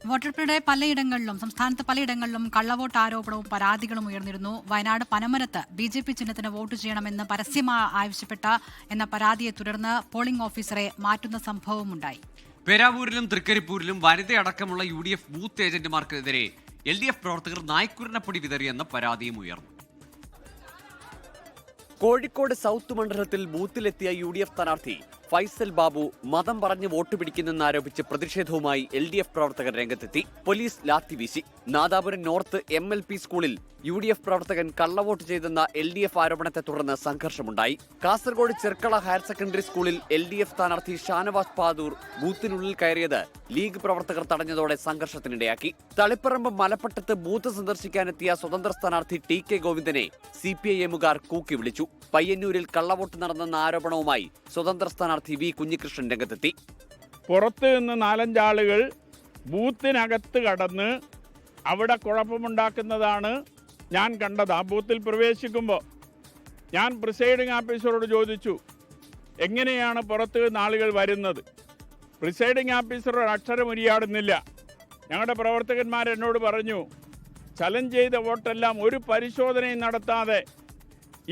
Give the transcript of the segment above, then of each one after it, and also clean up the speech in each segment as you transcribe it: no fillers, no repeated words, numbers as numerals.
വോട്ടെടുപ്പിടെ സംസ്ഥാനത്ത് പലയിടങ്ങളിലും കള്ളവോട്ട് ആരോപണവും പരാതികളും ഉയർന്നിരുന്നു. വയനാട് പനമരത്ത് BJP ചിഹ്നത്തിന് വോട്ട് ചെയ്യണമെന്ന് പരസ്യമായി ആവശ്യപ്പെട്ട എന്ന പരാതിയെ തുടർന്ന് പോളിംഗ് ഓഫീസറെ മാറ്റുന്ന സംഭവമുണ്ടായി. പേരാവൂരിലും തൃക്കരിപ്പൂരിലും വനിതയടക്കമുള്ള UDF ബൂത്ത് ഏജന്റുമാർക്കെതിരെ LDF പ്രവർത്തകർ നായ്ക്കുരണപ്പൊടി വിതറിയെന്ന പരാതിയും ഉയർന്നു. കോഴിക്കോട് സൗത്ത് മണ്ഡലത്തിൽ ബൂത്തിലെത്തിയ UDF സ്ഥാനാർത്ഥി ഫൈസൽ ബാബു മതം പറഞ്ഞ് വോട്ട് പിടിക്കുന്നെന്നാരോപിച്ച് പ്രതിഷേധവുമായി LDF പ്രവർത്തകർ രംഗത്തെത്തി. പോലീസ് ലാത്തി വീശി. നാദാപുരം നോർത്ത് MLP സ്കൂളിൽ UDF പ്രവർത്തകൻ കള്ളവോട്ട് ചെയ്തെന്ന LDF ആരോപണത്തെ തുടർന്ന് സംഘർഷമുണ്ടായി. കാസർഗോഡ് ചെർക്കള ഹയർ സെക്കൻഡറി സ്കൂളിൽ LDF സ്ഥാനാർത്ഥി ഷാനവാസ് പാദൂർ ബൂത്തിനുള്ളിൽ കയറിയത് ലീഗ് പ്രവർത്തകർ തടഞ്ഞതോടെ സംഘർഷത്തിനിടയാക്കി. തളിപ്പറമ്പ് മലപ്പട്ടത്ത് ബൂത്ത് സന്ദർശിക്കാനെത്തിയ സ്വതന്ത്ര സ്ഥാനാർത്ഥി TK ഗോവിന്ദനെ CPIMകാർ കൂക്കി വിളിച്ചു. പയ്യന്നൂരിൽ കള്ളവോട്ട് നടന്നെന്ന ആരോപണവുമായി സ്വതന്ത്ര സ്ഥാനാർത്ഥി V കുഞ്ഞികൃഷ്ണൻ രംഗത്തെത്തി. പുറത്ത് നിന്ന് 4-5 ആളുകൾ ബൂത്തിനകത്ത് കടന്ന് അവിടെ കുഴപ്പമുണ്ടാക്കുന്നതാണ് ഞാൻ കണ്ടത്. ആ ബൂത്തിൽ പ്രവേശിക്കുമ്പോൾ ഞാൻ പ്രിസൈഡിംഗ് ഓഫീസറോട് ചോദിച്ചു, എങ്ങനെയാണ് പുറത്ത് നിന്ന് ആളുകൾ വരുന്നത്? പ്രിസൈഡിംഗ് ഓഫീസർ ഒരു അക്ഷരം ഉരിയാടുന്നില്ല. ഞങ്ങളുടെ പ്രവർത്തകന്മാർ എന്നോട് പറഞ്ഞു, ചലഞ്ച് ചെയ്ത വോട്ടെല്ലാം ഒരു പരിശോധനയും നടത്താതെ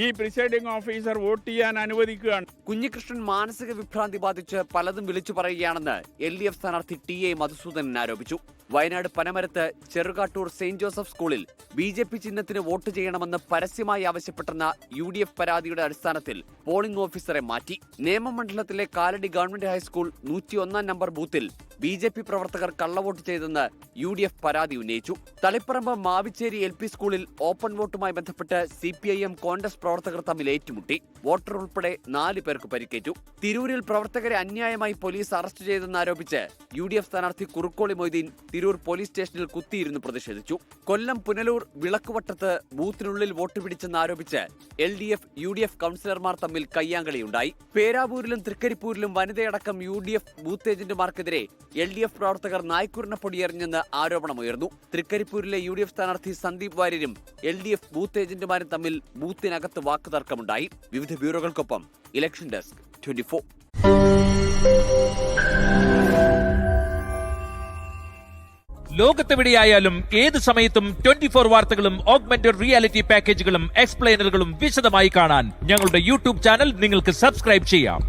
ഈ പ്രിസൈഡിംഗ് ഓഫീസർ വോട്ട് ചെയ്യാൻ അനുവദിക്കുകയാണ്. കുഞ്ഞികൃഷ്ണൻ മാനസിക വിഭ്രാന്തി ബാധിച്ച് പലതും വിളിച്ചു പറയുകയാണെന്ന് LDF സ്ഥാനാർത്ഥി TA മധുസൂദനൻ ആരോപിച്ചു. വയനാട് പനമരത്ത് ചെറുകാട്ടൂർ സെന്റ് ജോസഫ് സ്കൂളിൽ BJP ചിഹ്നത്തിന് വോട്ട് ചെയ്യണമെന്ന് പരസ്യമായി ആവശ്യപ്പെട്ടെന്ന UDF പരാതിയുടെ അടിസ്ഥാനത്തിൽ പോളിംഗ് ഓഫീസറെ മാറ്റി. നേമമണ്ഡലത്തിലെ കാലടി ഗവൺമെന്റ് ഹൈസ്കൂൾ 101 നമ്പർ ബൂത്തിൽ BJP പ്രവർത്തകർ കള്ളവോട്ട് ചെയ്തെന്ന് UDF പരാതി ഉന്നയിച്ചു. തളിപ്പറമ്പ് മാവിച്ചേരി LP സ്കൂളിൽ ഓപ്പൺ വോട്ടുമായി ബന്ധപ്പെട്ട് CPIM കോൺഗ്രസ് പ്രവർത്തകർ തമ്മിൽ ഏറ്റുമുട്ടി. വോട്ടർ ഉൾപ്പെടെ 4 പേർക്ക് പരിക്കേറ്റു. തിരൂരിൽ പ്രവർത്തകരെ അന്യായമായി പോലീസ് അറസ്റ്റ് ചെയ്തെന്നാരോപിച്ച് UDF സ്ഥാനാർത്ഥി കുറുക്കോളി മൊയ്തീൻ തിരൂർ പോലീസ് സ്റ്റേഷനിൽ കുത്തിയിരുന്നു പ്രതിഷേധിച്ചു. Kollam Punalur വിളക്കുവട്ടത്ത് ബൂത്തിനുള്ളിൽ vote പിടിച്ചെന്നാരോപിച്ച് LDF UDF കൗൺസിലർമാർ തമ്മിൽ കയ്യാങ്കളിയുണ്ടായി. പേരാവൂരിലും തൃക്കരിപ്പൂരിലും വനിതയടക്കം UDF ബൂത്ത് ഏജന്റുമാർക്കെതിരെ LDF പ്രവർത്തകർ നായ്ക്കുരണപ്പൊടി എറിഞ്ഞെന്ന് ആരോപണമുയർന്നു. തൃക്കരിപ്പൂരിലെ UDF സ്ഥാനാർത്ഥി സന്ദീപ് വാര്യരും LDF ബൂത്ത് ഏജന്റുമാരും തമ്മിൽ ബൂത്തിനകത്ത് വാക്കുതർക്കമുണ്ടായി. വിവിധ ബ്യൂറോകൾക്കൊപ്പം ഇലക്ഷൻ ഡെസ്ക് 24. ലോകത്തെവിടെയായാലും ഏത് സമയത്തും 24 വാർത്തകളും ഓഗ്മെന്റഡ് റിയാലിറ്റി പാക്കേജുകളും എക്സ്പ്ലെയിനറുകളും വിശദമായി കാണാൻ ഞങ്ങളുടെ YouTube ചാനൽ നിങ്ങൾക്ക് സബ്സ്ക്രൈബ് ചെയ്യാം.